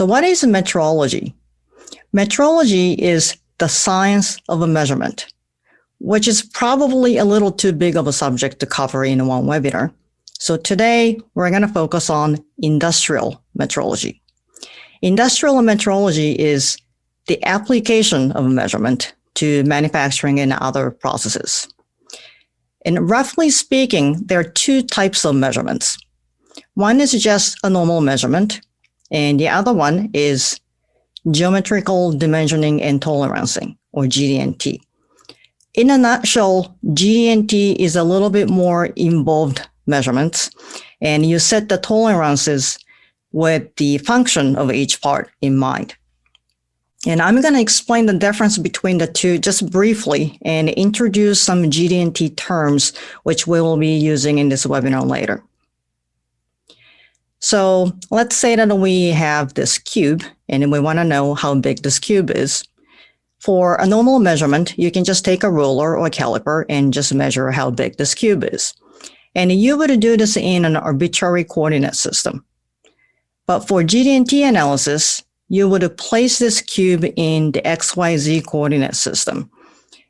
So what is metrology? Metrology is the science of a measurement, which is probably a little too big of a subject to cover in one webinar. So today we're going to focus on industrial metrology. Industrial metrology is the application of measurement to manufacturing and other processes. And roughly speaking, there are two types of measurements. One is just a normal measurement, and the other one is geometrical dimensioning and tolerancing, or GD&T. In a nutshell, GD&T is a little bit more involved measurements, and you set the tolerances with the function of each part in mind. And I'm going to explain the difference between the two just briefly and introduce some GD&T terms, which we will be using in this webinar later. So let's say that we have this cube and we want to know how big this cube is. For a normal measurement, you can just take a ruler or a caliper and just measure how big this cube is. And you would do this in an arbitrary coordinate system. But for GD&T analysis, you would place this cube in the XYZ coordinate system.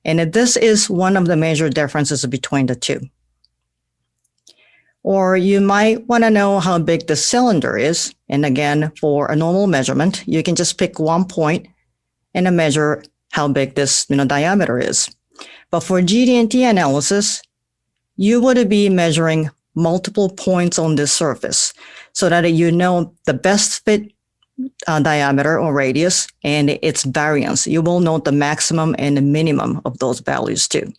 And this is one of the major differences between the two. Or you might want to know how big the cylinder is. And again, for a normal measurement, you can just pick one point and measure how big this diameter is. But for GD&T analysis, you would be measuring multiple points on this surface so that you know the best fit diameter or radius and its variance. You will know the maximum and the minimum of those values too.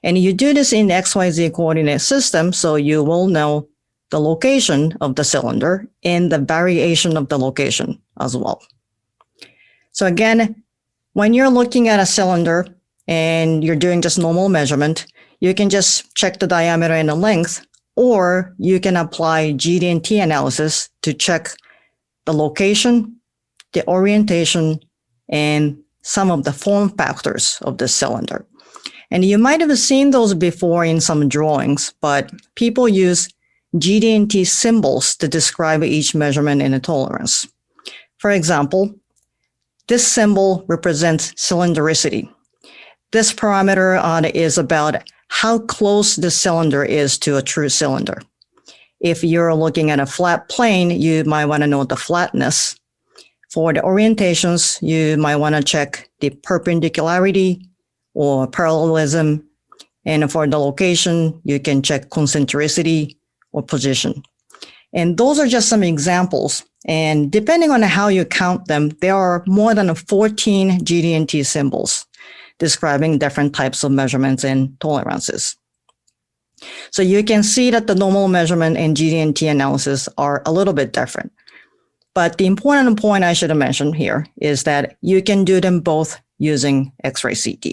And you do this in the XYZ coordinate system, so you will know the location of the cylinder and the variation of the location as well. So again, when you're looking at a cylinder and you're doing just normal measurement, you can just check the diameter and the length, or you can apply GD&T analysis to check the location, the orientation, and some of the form factors of the cylinder. And you might have seen those before in some drawings, but people use GD&T symbols to describe each measurement and a tolerance. For example, this symbol represents cylindricity. This parameter is about how close the cylinder is to a true cylinder. If you're looking at a flat plane, you might want to know the flatness. For the orientations, you might want to check the perpendicularity or parallelism. And for the location, you can check concentricity or position. And those are just some examples. And depending on how you count them, there are more than 14 GD&T symbols describing different types of measurements and tolerances. So you can see that the normal measurement and GD&T analysis are a little bit different. But the important point I should have mentioned here is that you can do them both using X-ray CT.